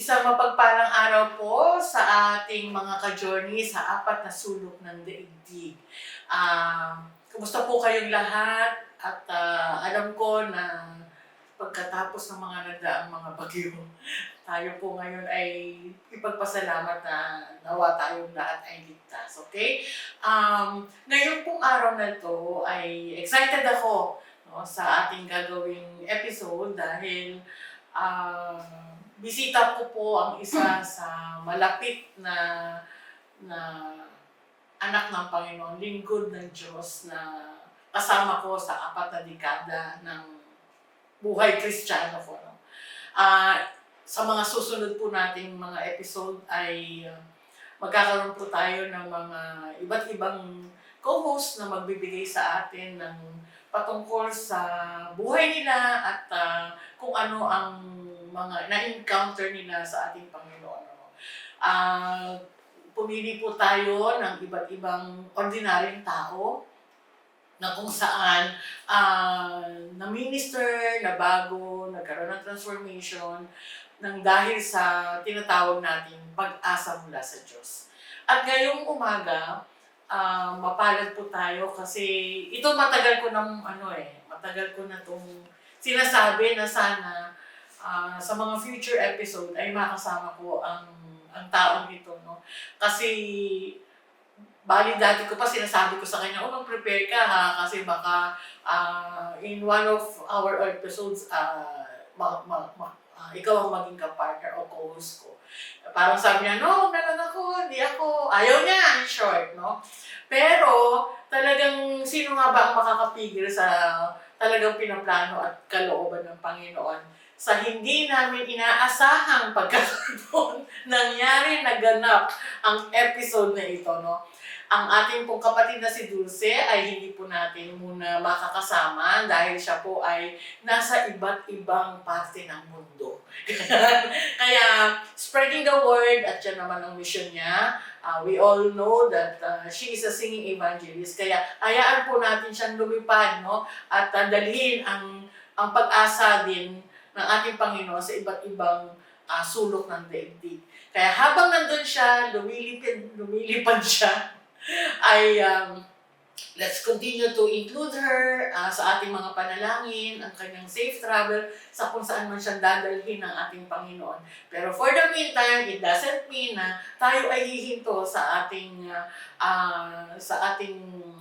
Isang mapagpalang araw po sa ating mga ka-journey sa apat na sulok ng daigdig. Kumusta po kayong lahat? At alam ko na pagkatapos ng mga nagdaang mga bagyo, tayo po ngayon ay ipagpasalamat na nawa tayong lahat ay ligtas. Okay? Ngayon pong araw na to ay excited ako, no, sa ating gagawing episode dahil bisita ko po ang isa sa malapit na anak ng Panginoon, lingkod ng Diyos na kasama ko sa apat na dekada ng buhay Kristiyano ko. No? Sa mga susunod po nating mga episode ay magkakaroon po tayo ng mga iba't ibang co-host na magbibigay sa atin ng patungkol sa buhay nila at kung ano ang mga na-encounter nila sa ating Panginoon. Pumili po tayo ng iba't ibang ordinaryong tao na kung saan na-minister, na bago, nagkaroon ng transformation nang dahil sa tinatawag nating pag-asa mula sa Diyos. At ngayong umaga, mapalad po tayo kasi ito matagal ko na itong sinasabi na sana sa mga future episode ay makasama ko ang taong ito, no? Kasi bali dati ko pa sinasabi ko sa kanya, mag-prepare ka ha, kasi baka in one of our episodes, ikaw ang maging ka-partner o co-host ko. Parang sabi niya, no, wag na lang ako, hindi ako. Ayaw niya, in short, no? Pero talagang sino nga ba ang makakapigil sa talagang pinaplano at kalooban ng Panginoon sa hindi namin inaasahang pagkakaroon nangyari, naganap ang episode na ito, no? Ang ating pong kapatid na si Dulce ay hindi po natin muna makakasama dahil siya po ay nasa iba't ibang parte ng mundo. Kaya spreading the word at yan naman ang mission niya. We all know that she is a singing evangelist. Kaya hayaan po natin siyang lumipad, no? At dalhin ang pag-asa din ng ating Panginoon sa iba't ibang sulok ng daigdig. Kaya habang nandun siya, lumilipad siya, ay let's continue to include her sa ating mga panalangin, ang kanyang safe travel sa kung saan man siyang dadalhin ng ating Panginoon. Pero for the meantime, it doesn't mean na tayo ay hihinto sa ating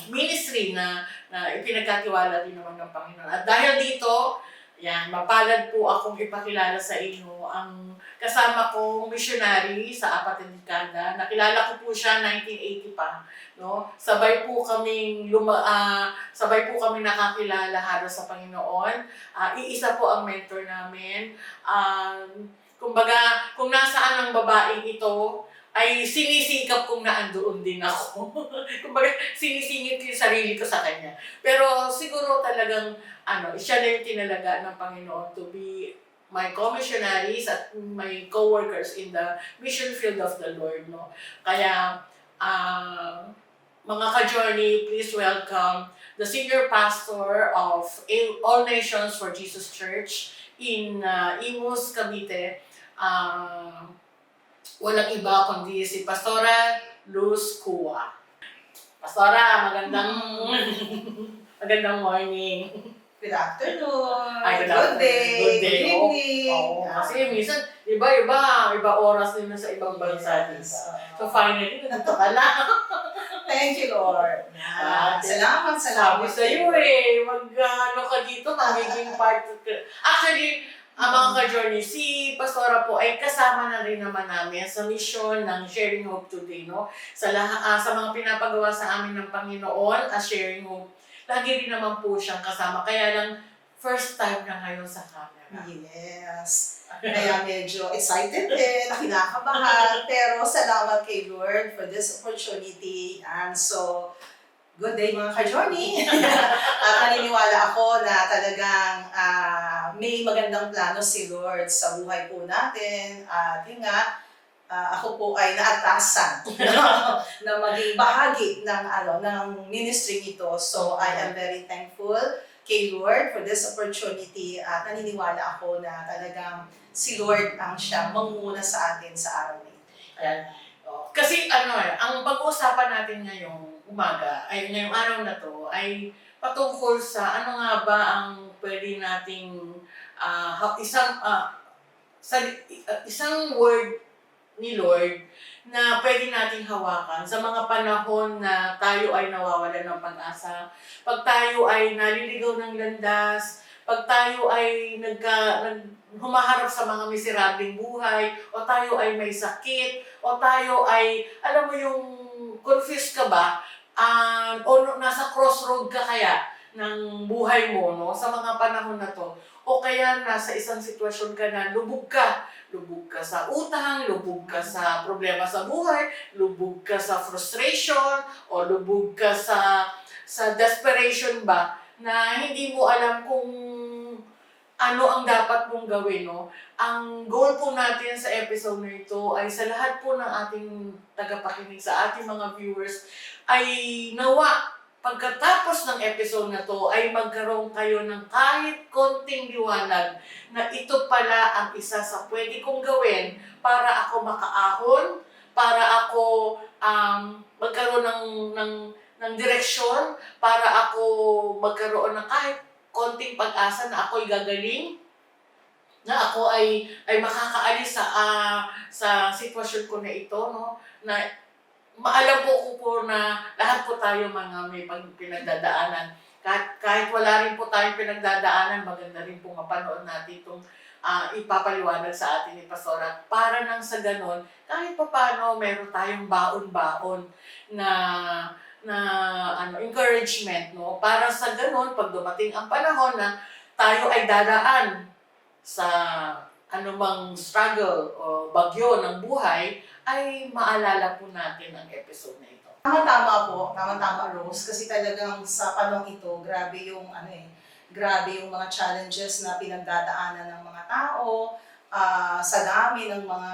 ministry na ipinagkatiwala din naman ng Panginoon. At dahil dito, yan, mapalad po akong ipakilala sa inyo ang kasama kong missionary sa apat na dekada. Nakilala ko po siya 1980 pa, no? Sabay po kami nakakilala halos sa Panginoon. Iisa po ang mentor namin. Kumbaga, kung nasaan ang babaeng ito, ay sinisikap kong naandoon din ako. Kumbaga, sinisingit ko yung sarili ko sa kanya. Pero siguro talagang, siya na yung tinalaga ng Panginoon to be my co-missionaries at my co-workers in the mission field of the Lord, no? Kaya, mga ka-journey, please welcome the senior pastor of All Nations for Jesus Church in Imus, Cavite. Walang iba kundi si Pastora Luz Cua. Pastora, magandang morning. Good afternoon. Good day. Good evening. Kasi minsan, iba oras din na sa ibang bansa din. So finally, nandito ka na. Thank you, Lord. Salamat. Sabi sa iyo mag-ano ka dito, magiging part. Actually, ang mga ka-journey, si Pastora po ay kasama na rin naman namin sa mission ng Sharing Hope Today, no? Sa mga pinapagawa sa amin ng Panginoon as Sharing Hope, lagi rin naman po siyang kasama. Kaya lang, first time na ngayon sa camera. Yes. Kaya medyo excited din, kinakabahan, pero salamat kay Lord for this opportunity. And so, good day mga ka-journey. At naniniwala ako na talagang may magandang plano si Lord sa buhay po natin. At yun nga, ako po ay naatasan na maging bahagi ng ministry nito. So I am very thankful kay Lord for this opportunity at naniniwala ako na talagang si Lord ang siyang manguna sa atin sa araw na ito. Ayan. Kasi ang pag-uusapan natin ngayong umaga, ay ngayong araw na to, ay patungkol sa ano nga ba ang pwede nating isang word ni Lord na pwede nating hawakan sa mga panahon na tayo ay nawawalan ng pag-asa, pag tayo ay naliligaw ng landas, pag tayo ay humaharap sa mga miserableng buhay, o tayo ay may sakit, o tayo ay, alam mo yung confused ka ba, nasa crossroad ka kaya ng buhay mo, no, sa mga panahon na to, o kaya nasa isang sitwasyon ka na lubog ka sa utang, lubog ka sa problema sa buhay, lubog ka sa frustration, o lubog ka sa desperation ba, na hindi mo alam kung ano ang dapat mong gawin, no? Ang goal po natin sa episode na ito ay sa lahat po ng ating tagapakinig, sa ating mga viewers, ay nawa pagkatapos ng episode na to ay magkaroon kayo ng kahit konting liwanag na ito pala ang isa sa pwede kong gawin para ako makaahon, para ako magkaroon ng direksyon, para ako magkaroon ng kahit konting pag-asa na ako'y gagaling, na ako ay makakaalis sa sitwasyon ko na ito, no? Na maalam po na lahat po tayo mga may pinagdadaanan. Kahit wala rin po tayong pinagdadaanan, maganda rin po mapanood natin itong ipapaliwanag sa atin ni Pastora. Para nang sa ganon, kahit pa paano meron tayong baon-baon na encouragement, no? Para sa ganon, pag dumating ang panahon na tayo ay dadaan sa anumang struggle o bagyo ng buhay, ay maalala po natin ang episode na ito. Tama-tama po, tama-tama Rose, kasi talagang sa panahon ito, grabe yung mga challenges na pinagdadaanan ng mga tao, sa dami ng mga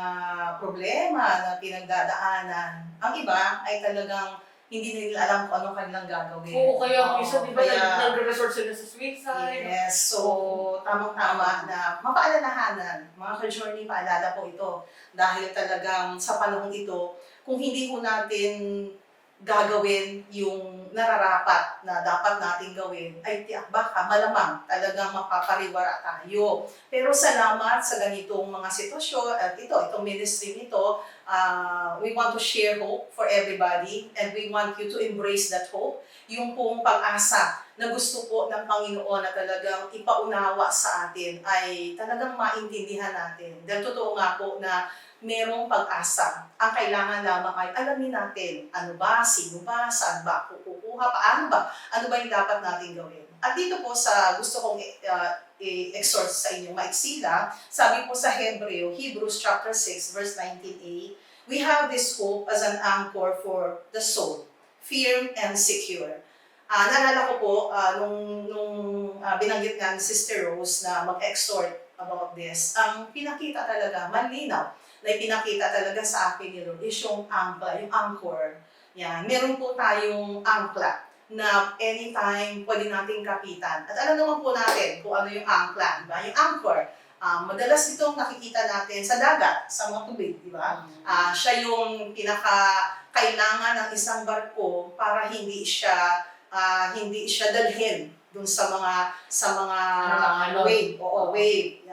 problema na pinagdadaanan. Ang iba ay talagang hindi nila alam kung ano kanilang gagawin. Oo, kaya isa di ba Kaya- nagre-resort sila sa suicide? Yes, so tamang-tama na mapaalalahanan, mga ka-journey, paalala po ito. Dahil talagang sa panahon ito, kung hindi po natin gagawin yung nararapat na dapat natin gawin, ay tiyak baka malamang talagang mapapariwara tayo. Pero salamat sa ganitong mga sitwasyon at itong ministry nito, we want to share hope for everybody and we want you to embrace that hope. Yung pong pag-asa na gusto po ng Panginoon na talagang ipaunawa sa atin ay talagang maintindihan natin. Dahil totoo nga po na merong pag-asa. Ang kailangan lamang ay alamin natin ano ba, sino ba, saan ba ako kukuha, paano ba, ano ba yung dapat natin gawin. At dito po sa gusto kong i-exhort sa inyong maiksi lang, sabi po sa Hebrews chapter 6 verse 19a, we have this hope as an anchor for the soul, firm and secure. Naalala ko po, nung binanggit nga ni Sister Rose na mag-exhort about this, ang pinakita talaga, malinaw, na ipinakita talaga sa akin ni Lord is yung angkla, yung anchor. Yan. Meron po tayong angkla na anytime pwede nating kapitan. At alam naman po natin kung ano yung angkla, di ba? Yung anchor, madalas itong nakikita natin sa dagat, sa mga tubig, di ba? Siya yung pinaka-kailangan ng isang barko para hindi siya dalhin dun sa mga wave, wave,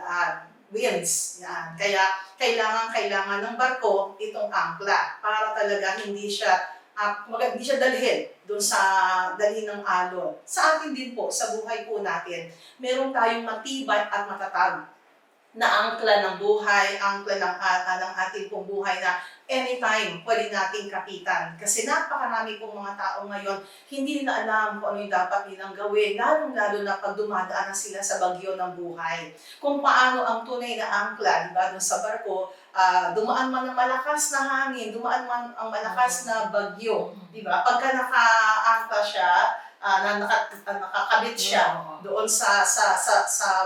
winds. Yan. Kaya kailangan ng barko itong angkla para talaga hindi siya dalhin doon sa dalhin ng alon. Sa atin din po, sa buhay po natin, meron tayong matibay at matatag na angkla ng buhay, angkla ng ating pong buhay na anytime pwede nating kapitan. Kasi napakarami pong mga tao ngayon, hindi nila alam kung ano yung dapat nilang gawin, lalong-lalo na pag dumadaan na sila sa bagyo ng buhay. Kung paano ang tunay na angkla, di ba, dun sa barko, dumaan man ang malakas na hangin, dumaan man ang malakas na bagyo, di ba? Pagka naka-angkla siya, nakakabit siya doon sa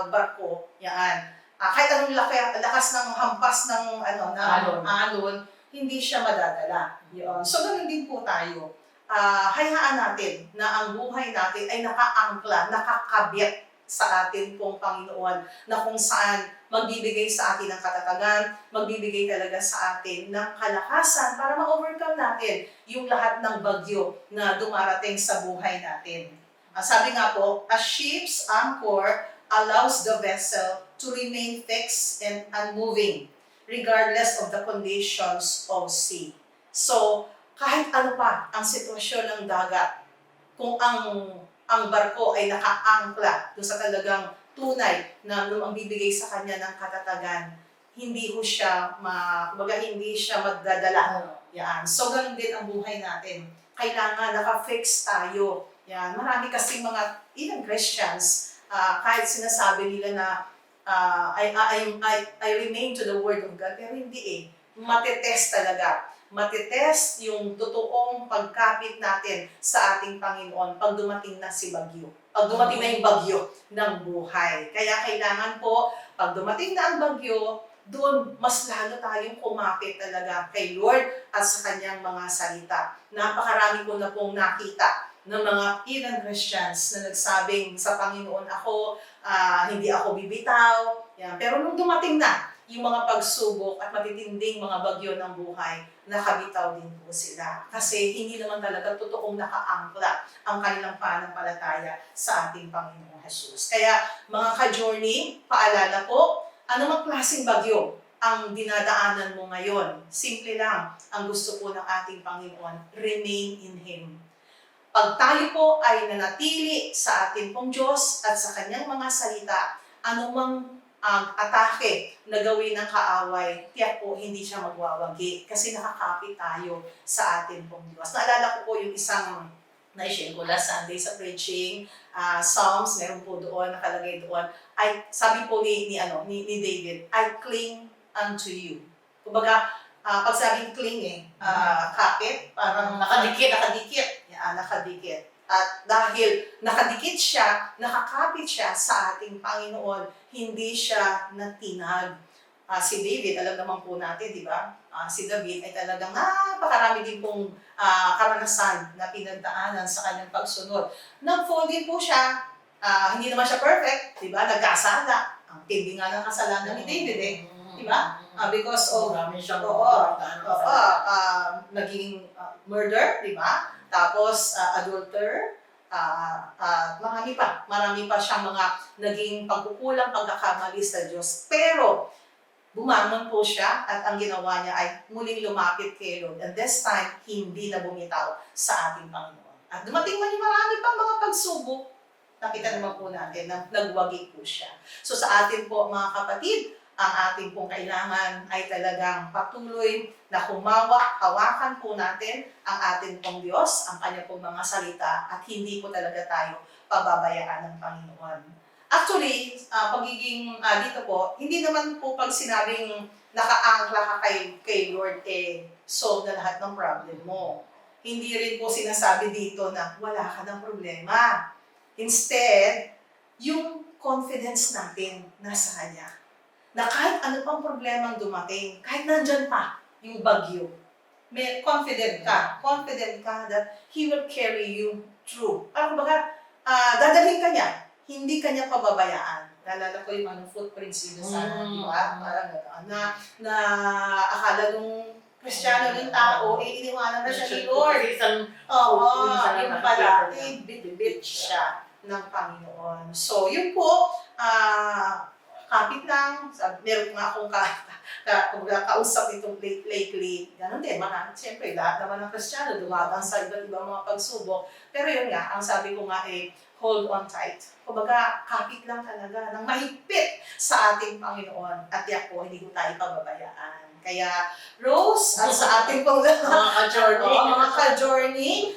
barko, yan. Kahit anong lakas ng hampas ng alon, hindi siya madadala. Yun. So, ganun din po tayo. hayaan natin na ang buhay natin ay nakaangkla, nakakabit sa atin pong Panginoon, na kung saan magbibigay sa atin ng katatagan, magbibigay talaga sa atin ng kalakasan para ma-overcome natin yung lahat ng bagyo na dumarating sa buhay natin. Sabi nga po, a ship's anchor allows the vessel to remain fixed and unmoving regardless of the conditions of sea. So, kahit ano pa ang sitwasyon ng dagat, kung ang barko ay nakaangkla doon sa talagang tunay na magbibigay sa kanya ng katatagan, hindi hindi siya magdadala. Yan. So, ganun din ang buhay natin. Kailangan naka-fix tayo. Yan. Marami kasing mga even Christians, kahit sinasabi nila na I remain to the Word of God, pero hindi eh. Matetest talaga. Matetest yung totoong pagkapit natin sa ating Panginoon pag dumating na si bagyo. Pag dumating na yung bagyo ng buhay. Kaya kailangan po, pag dumating na ang bagyo, doon mas lalo tayong kumapit talaga kay Lord at sa kanyang mga salita. Napakarami ko na pong nakita ng mga even Christians na nagsabing sa Panginoon hindi ako bibitaw. Yan. Pero nung dumating na yung mga pagsubok at matitinding mga bagyo ng buhay, nakabitaw din po sila. Kasi hindi naman talaga totoong nakaangkla ang kanilang pananampalataya sa ating Panginoong Jesus. Kaya mga ka-journey, paalala po, anumang klaseng bagyo ang dinadaanan mo ngayon, simple lang, ang gusto po ng ating Panginoon, remain in Him. Pag tayo po ay nanatili sa ating pong Diyos at sa kanyang mga salita, anumang atake na gawin ng kaaway, tiyak po hindi siya magwawagi kasi nakakapit tayo sa ating pong Diyos. Naalala ko po yung isang na-share ko last Sunday sa preaching, Psalms, meron po doon, nakalagay doon, ay sabi po ni David, I cling unto you. Kumbaga, pag sabing cling kapit, parang nakadikit. Nakadikit. At dahil nakadikit siya, nakakapit siya sa ating Panginoon, hindi siya natinag. Si David, alam naman po natin, di ba? Si David ay talagang napakarami din pong karanasan na pinagdaanan sa kanyang pagsunod. Nag-fall din po siya, hindi naman siya perfect, di ba? Nagkasala. Ang tindi nga ng kasalanan ni David di ba? Because of, naging murder, di ba? Tapos, adulterer, marami pa siyang mga naging pagkukulang, pagkakamali sa Diyos. Pero, bumangon po siya at ang ginawa niya ay muling lumapit kay Lord. And this time, hindi na bumitaw sa ating Panginoon. At dumating man yung marami pang mga pagsubok, nakita naman po natin na nagwagi po siya. So sa atin po mga kapatid, ang ating pong kailangan ay talagang patuloy na hawakan po natin ang ating pong Diyos, ang kanya pong mga salita, at hindi po talaga tayo pababayaan ng Panginoon. Actually, pagiging dito po, hindi naman po pag sinabing nakaangkla ka kay Lord, solve na lahat ng problem mo. Hindi rin po sinasabi dito na wala ka ng problema. Instead, yung confidence natin nasa Kanya. Na kahit ano pang problemang dumating, kahit nandyan pa yung bagyo, may confident ka that He will carry you through. Parang kumbaga, dadalhin ka niya, hindi ka niya pababayaan. Nalala ko yung footprints dito sa di ba? Parang na akala nung Kristiyano ng tao, iniwanan na siya ni Lord. Yung pala, bit siya ng Panginoon. So, yun po, kapit lang, meron nga akong kausap itong lately, ganun din, siyempre, lahat naman ng Kristiyano, dumadang sa iba't ibang mga pagsubok. Pero yun nga, ang sabi ko nga hold on tight. Kumbaga, kapit lang talaga, ng mahigpit sa ating Panginoon, at yak po, hindi ko tayo pababayaan. Kaya, Rose, at sa ating pong mga ka-journey,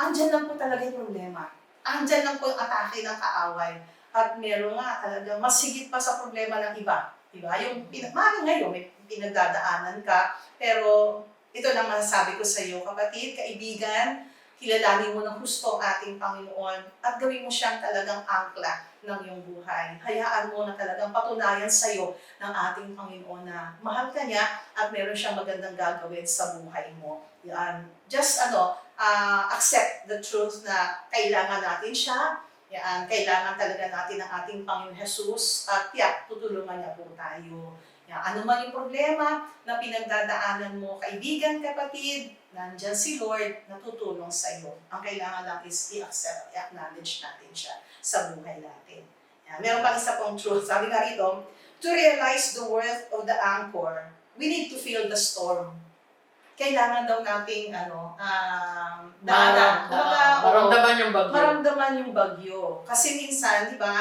andyan lang po talaga yung problema. Andyan lang po yung atake ng kaaway. At meron nga talagang mas higit pa sa problema ng iba. Diba? Yung ngayon, may pinagdadaanan ka, pero ito lang masasabi ko sa iyo, kapatid, kaibigan, kilalanin mo ng husto ang ating Panginoon at gawin mo siyang talagang angkla ng iyong buhay. Hayaan mo na talagang patunayan sa iyo ng ating Panginoon na mahal ka niya at meron siyang magandang gagawin sa buhay mo. Yan. Just accept the truth na kailangan natin siya. Yan. Kailangan talaga natin ang ating Panginoon Jesus at tutulungan niya po tayo. Yan. Ano man yung problema na pinagdadaanan mo, kaibigan, kapatid, nandyan si Lord na tutulong sa iyo. Ang kailangan lang is i-accept, i-acknowledge natin siya sa buhay natin. Yan. Meron pa isa pong truth. Sabi nga rito, to realize the worth of the anchor, we need to feel the storm. Kailangan daw nating maramdaman yung bagyo. Maramdaman yung bagyo. Kasi minsan, di ba,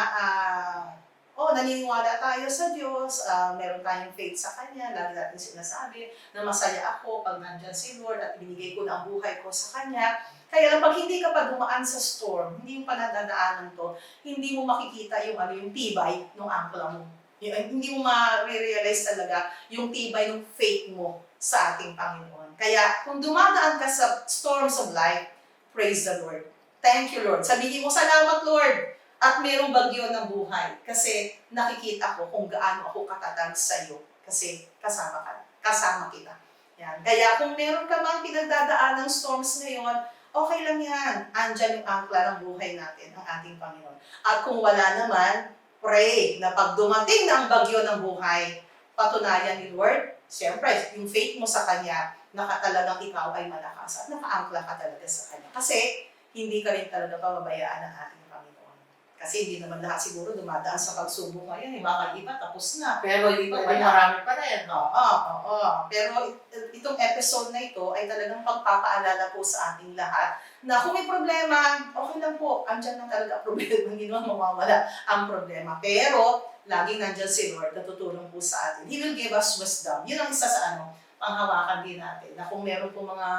naniniwala tayo sa Diyos, meron tayong faith sa Kanya, lagi natin sinasabi na masaya ako pag nandyan si Lord at binigay ko na ang buhay ko sa Kanya. Kaya lang, pag hindi ka pa dumaan sa storm, hindi mo pa nadadaanan to, hindi mo makikita yung tibay ng angkla mo. Hindi mo ma-realize talaga yung tibay ng faith mo sa ating Panginoon. Kaya, kung dumadaan ka sa storms of life, praise the Lord. Thank you, Lord. Sabihin mo, salamat, Lord. At mayroong bagyo ng buhay kasi nakikita ko kung gaano ako katatag sa iyo kasi kasama kita. Yan. Kaya kung meron ka mang pinagdadaan ng storms ngayon, okay lang yan. Andyan yung angkla ng buhay natin, ang ating Panginoon. At kung wala naman, pray na pag dumating na ang bagyo ng buhay, patunayan ni Lord, siyempre, yung faith mo sa Kanya, talagang ikaw ay malakas at nakaangkla ka talaga sa Kanya. Kasi hindi ka rin talaga pababayaan ng ating Panginoon. Kasi hindi naman lahat siguro dumadaan sa pagsubok ngayon. Baka iba tapos na. Pero dito ay marami pa rin. Oo. Pero itong episode na ito ay talagang pagpapaalala po sa ating lahat na kung may problema, okay lang po. Andyan lang talaga problema. Hindi naman mawawala ang problema. Pero laging nandyan si Lord na tutulong po sa atin. He will give us wisdom. Yun ang isa sa panghawakan din natin. Na kung meron po mga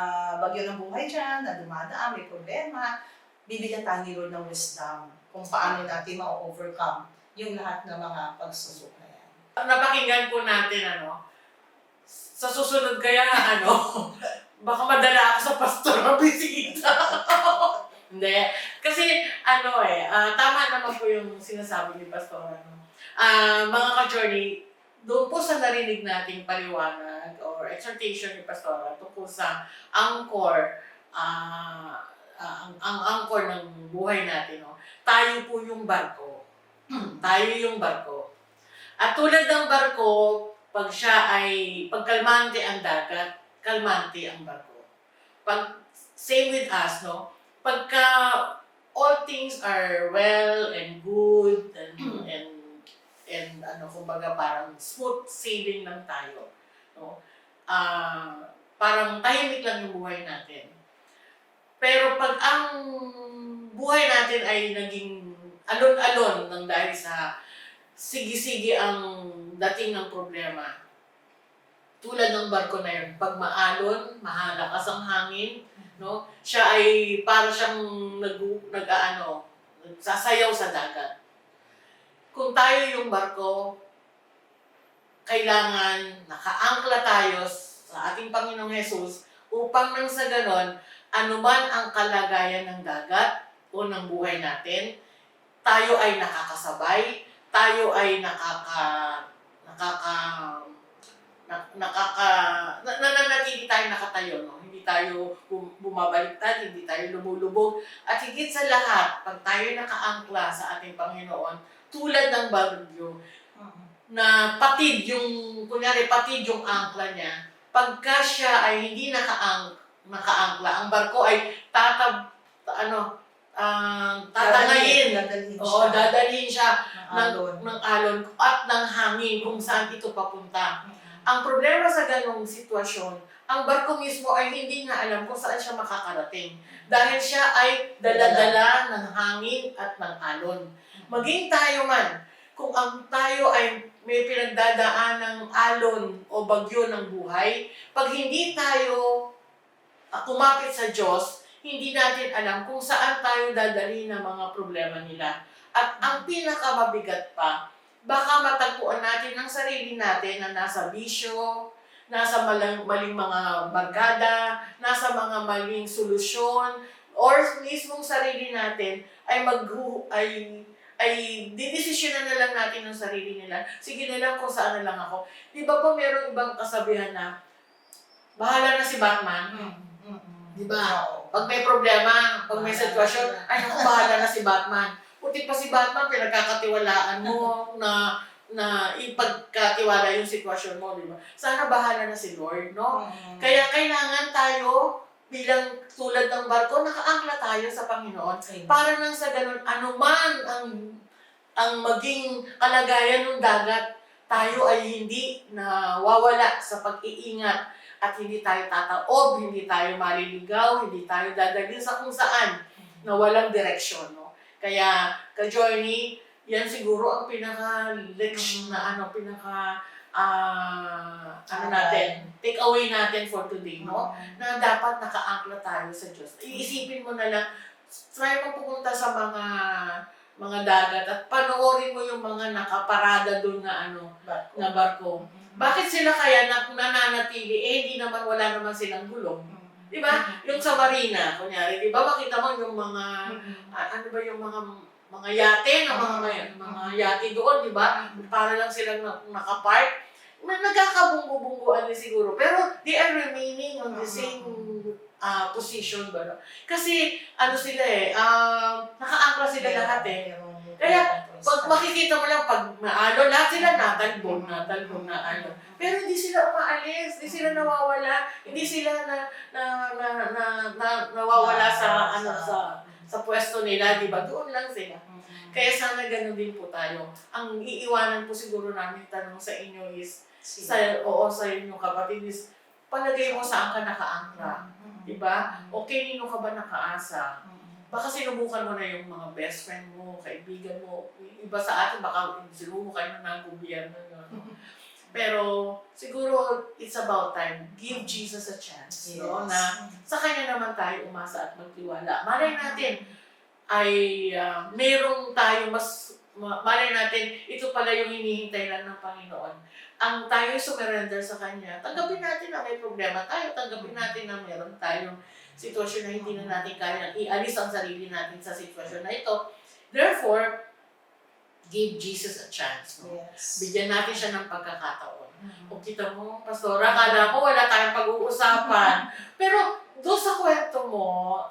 bagyo ng buhay dyan, na dumadaan, may problema, bibigyan tayo ni Lord ng wisdom kung paano natin ma-overcome yung lahat ng mga pagsubok na yan. Napakinggan po natin, sa susunod kaya, baka madala ako sa pastor na bisita. Hindi. Kasi, tama naman po yung sinasabi ni pastor, mga ka-journey, doon po sa narinig nating paliwanag or exhortation ni pastora tungkol sa angkor, ang angkor ng buhay natin, tayo po yung barko. Tayo yung barko. At tulad ng barko, pag kalmante ang dagat, kalmante ang barko. Same with us, pagka all things are well and good and kumbaga parang smooth sailing lang tayo. Parang tahimik lang yung buhay natin. Pero pag ang buhay natin ay naging alon-alon nang dahil sa sige-sige ang dating ng problema, tulad ng barko na yun, pag maalon, mahalakas ang hangin, siya ay para siyang nagsasayaw sa dagat. Kung tayo yung barko, kailangan nakaangkla tayo sa ating Panginoong Jesus upang nang sa ganon, anuman ang kalagayan ng dagat o ng buhay natin, tayo ay nakakasabay, tayo ay nananatili tayo nakatayo, Hindi tayo bumabaliktad, hindi tayo lumulubog. At higit sa lahat, pag tayo nakaangkla sa ating Panginoon, tulad ng bagyo, na patid yung angkla niya, pagka siya ay hindi nakaangkla, ang barko ay tatangayin. Dadalhin siya ng alon at ng hangin kung saan ito papunta. Ang problema sa ganong sitwasyon, ang barko mismo ay hindi nga alam kung saan siya makakarating. Dahil siya ay dala-dala ng hangin at ng alon. Maging tayo man, kung ang tayo ay may pinagdadaan ng alon o bagyo ng buhay, pag hindi tayo kumapit sa Diyos, hindi natin alam kung saan tayo dadalhin ng mga problema nila. At ang pinakamabigat pa, baka matagpuan natin ang sarili natin na nasa bisyo, nasa maling mga barkada, nasa mga maling solusyon, or mismong sarili natin ay ay didesisyonan na lang natin ng sarili nila. Sige na lang kung saan na lang ako. Di ba po merong ibang kasabihan na bahala na si Batman? Di ba? Pag may problema, pag may sitwasyon, ay naku, bahala na si Batman. Puti pa si Batman, pinagkakatiwalaan mo na ipagkatiwala yung sitwasyon mo, di ba? Sana bahala na si Lord, no? Kaya kailangan tayo, bilang tulad ng barko, nakaangla tayo sa Panginoon. Para nang sa ganun, anuman ang maging kalagayan ng dagat, tayo ay hindi nawawala sa pag-iingat at hindi tayo tataob, hindi tayo maliligaw, hindi tayo dadalhin sa kung saan na walang direksyon, no? Kaya, ka-journey, yan siguro ang pinaka-leksyon na natin, take away natin for today, no? Na dapat nakaangkla tayo sa Diyos. Iisipin mo na lang, try mo pupunta sa mga dagat at panoorin mo yung mga nakaparada doon na barko. Bakit sila kaya nananatili? Hindi naman, wala naman silang gulong. Di ba? Yung sa marina, kunyari, di ba makita mo yung mga, yung mga yate, mga yate doon, di ba? Para lang silang nakapark. Nagkakabunggo-bungguan din siguro. Pero they are remaining on the same position ba? No? Kasi, sila nakaangkla sila lahat eh. Kaya, pag makikita mo lang, pag maalo, lahat sila natalbog. Pero hindi sila umaalis, hindi sila nawawala, hindi sila nawawala sa pwesto nila, di ba? Doon lang sila. Kaya sana ganun din po tayo. Ang iiwanan po siguro namin tanong sa inyo is, sa inyong kapatid is, palagay mo saan ka nakaangkla. Diba? O kanino ka ba nakaasa? Baka sinubukan mo na yung mga best friend mo, kaibigan mo. Iba sa atin, baka sinubukan kayo na ng gobyerno. Pero siguro it's about time. Give Jesus a chance. Yes. No? Na sa Kanya naman tayo umasa at magtiwala. Malay natin ay merong tayo malay natin, ito pala yung hinihintay lang ng Panginoon. Ang tayo surrender sa Kanya, tanggapin natin na may problema tayo, tanggapin natin na meron tayong sitwasyon na hindi na natin kaya ialis ang sarili natin sa sitwasyon na ito. Therefore, give Jesus a chance. No? Yes. Bigyan natin siya ng pagkakataon. Kung kita mo, Pastora, kala ko wala tayong pag-uusapan. Pero doon sa kwento mo,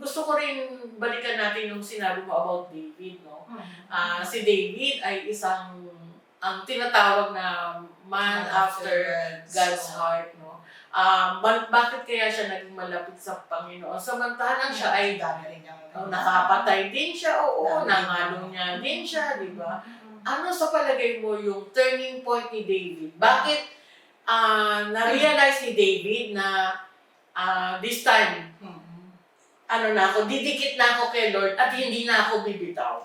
gusto ko rin balikan natin yung sinabi mo about David. No? Si David ay isang ang tinatawag na man after God's heart, no? Bakit kaya siya naging malapit sa Panginoon? Samantalang siya ay nakapatay din siya, nangalong niya din siya, di ba? Ano sa palagay mo yung turning point ni David? Bakit na-realize ni David na this time, didikit na ako kay Lord at hindi na ako bibitaw?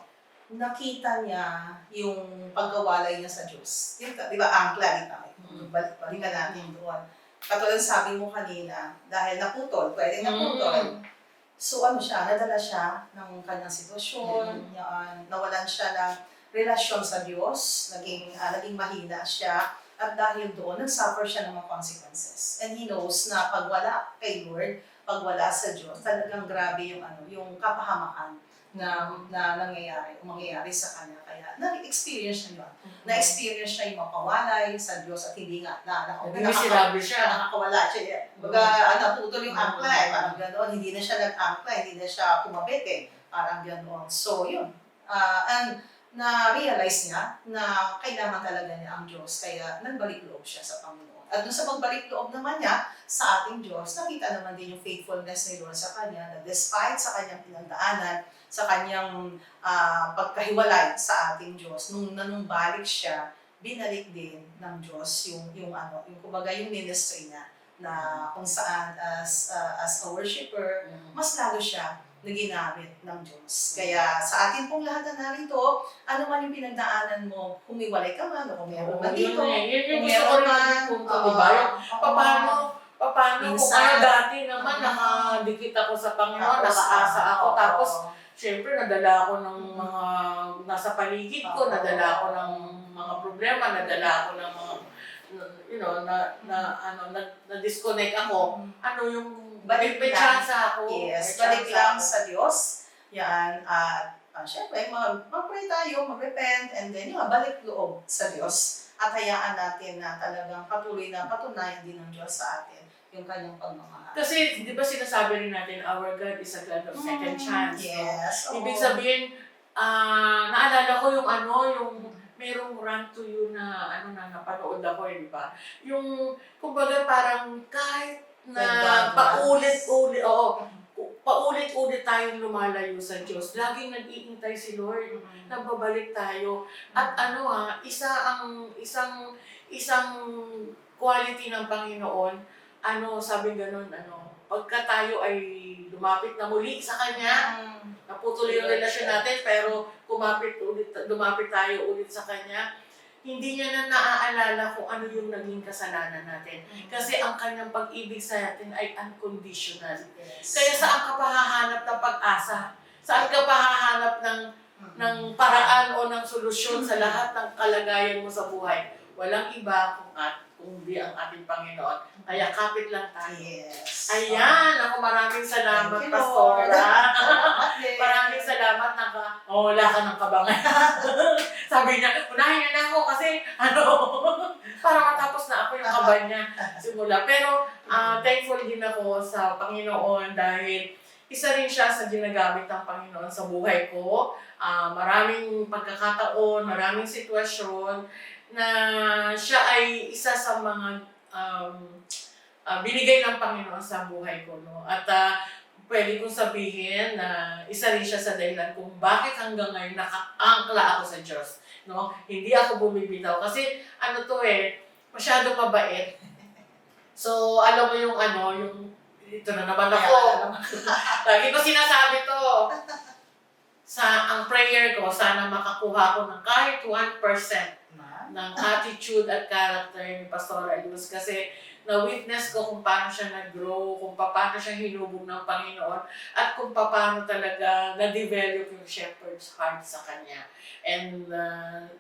Nakita niya yung pagkawalay niya sa Diyos. Di ba, angkla, di ba? Balikan natin doon. Katulad sabi mo kanina, dahil naputol, pwedeng naputol. So nadala siya ng kanyang sitwasyon, nawalan siya ng relasyon sa Diyos, naging mahina siya, at dahil doon, nagsuffer siya ng mga consequences. And he knows na pag wala kay Lord, pag wala sa Diyos, talagang grabe yung kapahamakan na mangyayari sa kanya. Kaya na-experience niya yun. Na-experience niya yung mapawalay sa Diyos at hindi nga Miserable siya. Nakakawala siya. Naputol yung angkla parang gano'n. Hindi na siya nag-angkla, hindi na siya kumapit parang gano'n. So yun. And na-realize niya na kailangan talaga niya ang Diyos. Kaya nagbalik loob siya sa Panginoon. At doon sa pagbalik loob naman niya sa ating Diyos, nakita naman din yung faithfulness ni Lord sa kanya na despite sa kanyang pinagdaanan, sa kanyang pagkahiwalay sa ating Diyos, nung nanumbalik siya, binalik din ng Diyos yung kumbaga yung ministry niya na kung saan as a worshiper, mas lalo siya na ginamit ng Diyos. Kaya sa atin pong lahat na narito, ano man yung pinagdaanan mo, humiwalay ka man, o kung meron man dito, kung meron man, paano kung dati naman nakadikit ako sa Panginoon, nakaasa ako, tapos siyempre nadala ako ng mga nasa paligid ko, nadala ako ng mga problema, nadala ako ng na disconnect ako, ano yung Balik may lang. chance ako. Yes, may balik chance lang ako. sa Diyos. Yan, at syempre, mag-pray tayo, mag-repent, and then yun, balik loob sa Diyos. At hayaan natin na talagang patuloy na patunayan din ng Diyos sa atin yung kanyang pagmamahal. Kasi, di ba sinasabi rin natin, our God is a God of second chance. No? Yes. Ibig oo. sabihin, naalala ko yung merong rant to you na napanood ako, di ba? Yung, kumbaga parang kahit na God paulit-ulit, paulit-ulit tayong lumalayo sa Diyos. Laging nag-iintay si Lord. Nababalik tayo. At isang quality ng Panginoon, sabi ganun, pagka tayo ay lumapit na muli sa Kanya, naputol yung relasyon natin, pero lumapit tayo ulit sa Kanya, hindi niya na naaalala kung ano yung naging kasalanan natin. Kasi ang Kanyang pag-ibig sa atin ay unconditional. Yes. Kaya saan ka pa hahanap ng pag-asa? Saan ka pa hahanap ng paraan o ng solusyon sa lahat ng kalagayan mo sa buhay? Walang iba kundi ang ating Panginoon. Kaya kapit lang tayo. Yes. Ayan! Ako maraming salamat, Thank you, Pastora. Okay. Maraming salamat wala ka ng kabangan. Sabi niya, unahin niya na ako kasi, para matapos na ako yung kaban niya simula. Pero, thankful din ako sa Panginoon dahil isa rin siya sa ginagamit ng Panginoon sa buhay ko. Maraming pagkakataon, maraming sitwasyon na siya ay isa sa mga binigay ng Panginoon sa buhay ko. No? At pwede kong sabihin na isa rin siya sa dahilan kung bakit hanggang ngayon nakaangkla ako sa Diyos. No? Hindi ako bumibitaw. Kasi masyado mabait. So, alam mo yung ito na naman ako. Lagi ko sinasabi to. Ang prayer ko, sana makakuha ko ng kahit 1% ng attitude at character ni Pastora Luz kasi na-witness ko kung paano siya nag-grow, kung paano siya hinubog ng Panginoon, at kung paano talaga na-develop yung shepherd's heart sa kanya. And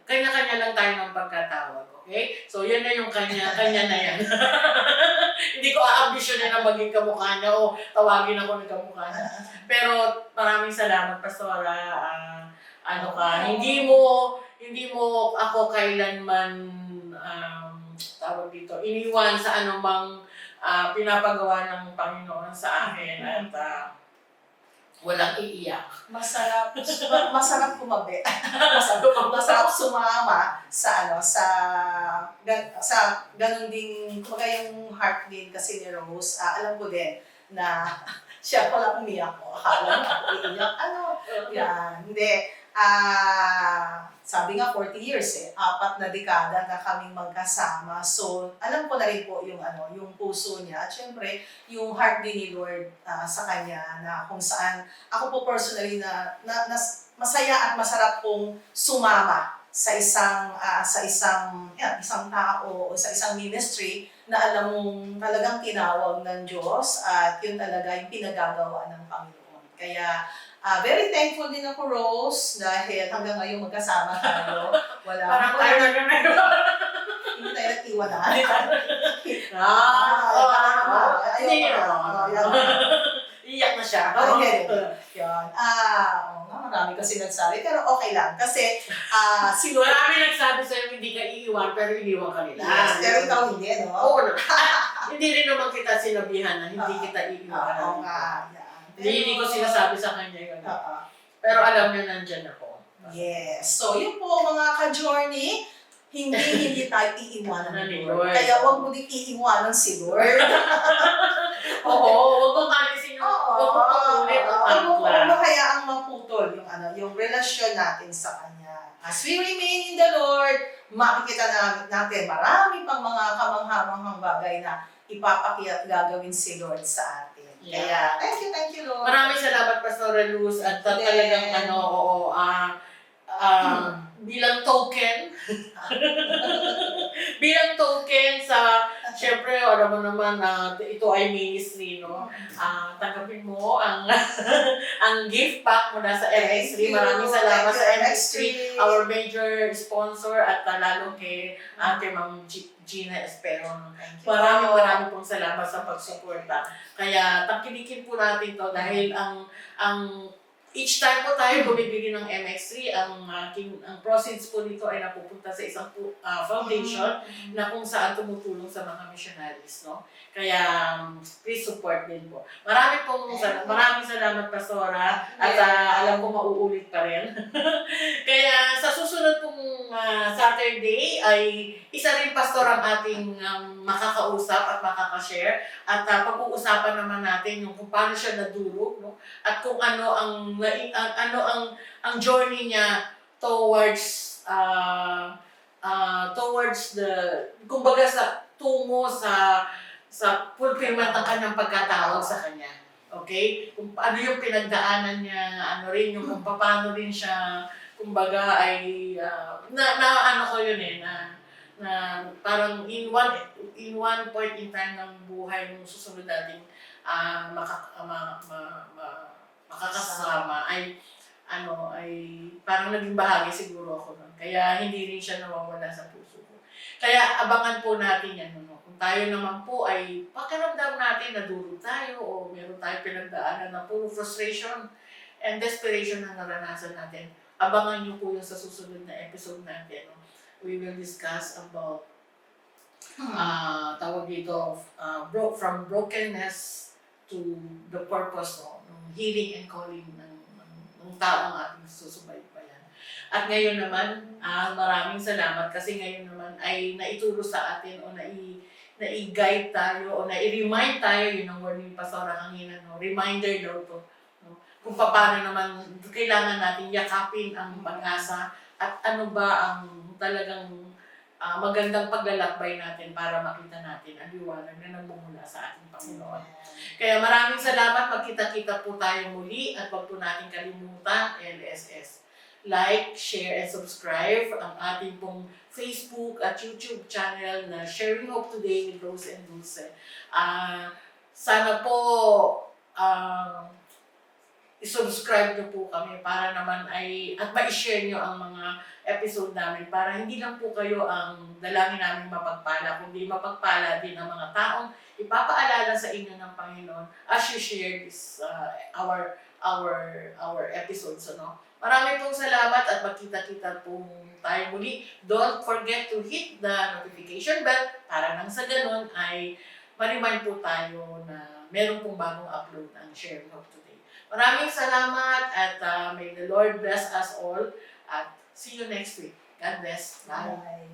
kanya-kanya lang tayo ng pagkatawag, okay? So yan na yung kanya na yan. Hindi ko aambisyonin na maging kamukha niya o tawagin ako ng kamukha niya. Pero maraming salamat, Pastora. Hindi mo ako kailanman tawag dito, iniwan sa anumang pinapagawa ng Panginoon sa akin at walang iiyak. Masarap kumabi. masarap sumama sa ganun din, kumbaga yung heart din kasi ni Rose. Alam ko din na siya pala umiyak ko. Akala mo iiyak. Yan. Hindi. Sabi nga 40 years 4 na dekada na kaming magkasama. So, alam ko na rin po yung puso niya. At syempre, yung heart din ni Lord sa kanya na kung saan ako po personally na masaya at masarap pong sumama sa isang tao o sa isang ministry na alam mong talagang tinawag ng Diyos at yun talaga yung pinagagawa ng Panginoon. Kaya, very thankful din ako, Rose, dahil hanggang ngayon magkasama tayo. Parang tayo na Hindi tayo nag-iwanan. Iyak na siya. Yan. Marami kasi nagsabi, pero okay lang. Kasi, Marami nagsabi sa'yo hindi ka iiwan, pero iniwan ka nila. Yes, pero ikaw hindi, no? Oo. Hindi rin naman kita sinabihan na hindi kita iiwan. Oo nga. Hindi ko sinasabi sa kanya yun. Pero alam niya nandyan ako. Yes. So, yun po mga ka-journey, hindi tayo iiwanan ni Lord. Lord. Kaya wag mo din iiwanan si Lord. Oo, huwag mong alisin yung huwag mong patulit ang Huwag angkla. mo hayaan maputol yung relasyon natin sa Kanya. As we remain in the Lord, makikita natin marami pang mga kamangha-manghang bagay na ipapakita at gagawin si Lord sa atin. Yeah. Kaya, thank you, Lord. Maraming salamat, Pastora Luz, at talagang bilang token, bilang token sa Siyempre, alam mo naman na ito ay ministry, no? Tanggapin mo ang ang gift pack mula sa Thank MX3. you. Maraming salamat Thank sa you, MX3, MX3. our major sponsor, at lalo kay Ate Ma'am Gina Espero. No? Thank you. Maraming pong salamat sa pagsuporta. Kaya tangkilikin po natin to dahil ang each time po tayo bumibili ng MX3, ang proceeds po nito ay napupunta sa isang foundation na kung saan tumutulong sa mga missionaries, no? Kaya please support din po. Maraming salamat, Pastora, at alam ko mauulit pa rin. Kaya sa susunod pong Saturday ay isa rin pastor ang ating makakausap at makakashare, at pag-uusapan naman natin yung kung paano siya nadurog, no? At kung ano ang journey niya towards kumbaga tungo sa fulfillment ng kanyang pagkatawag sa kanya. Okay? Kung ano yung pinagdaanan niya, ano rin yung kung paano rin siya, kumbaga ay ano ko yun na parang in one point in time ng buhay ng susunod nating makakasama ay parang naging bahagi siguro ako nun. Kaya hindi rin siya nawawala sa puso ko. Kaya abangan po natin yan. No? Kung tayo naman po ay pakiramdam natin na durog tayo o meron tayong pinagdaanan na puro frustration and desperation na naranasan natin, abangan niyo po yung sa susunod na episode natin. No? We will discuss about tawag dito, from brokenness to the purpose, no? Ng healing and calling ng taong ating susubaybayan. At ngayon naman, maraming salamat kasi ngayon naman ay naituro sa atin o nai-guide tayo o nai-remind tayo, yun ang word ni Pastora kanina, no? Reminder daw to. No? Kung paano naman kailangan natin yakapin ang pag-asa at ano ba ang talagang magandang paglalakbay natin para makita natin ang liwanag na nagmumula sa ating Panginoon. Kaya maraming salamat. Magkita-kita po tayo muli at wag po natin kalimutan LSS. Like, share, and subscribe ang ating pong Facebook at YouTube channel na Sharing Hope Today with Rose and Dulce. Sana po i-subscribe niyo po kami para naman at ma-share niyo ang mga episode namin para hindi lang po kayo ang dalangin namin mapagpala, kundi mapagpala din ang mga taong ipapaalala sa inyo ng Panginoon as you share this our episodes, ano. Maraming pong salamat at magkita-kita po tayo muli. Don't forget to hit the notification bell para nang sa ganun ay ma-remind po tayo na meron pong bagong upload ang Sharing Hope Today. Maraming salamat at may the Lord bless us all at see you next week. God bless. Bye. Bye.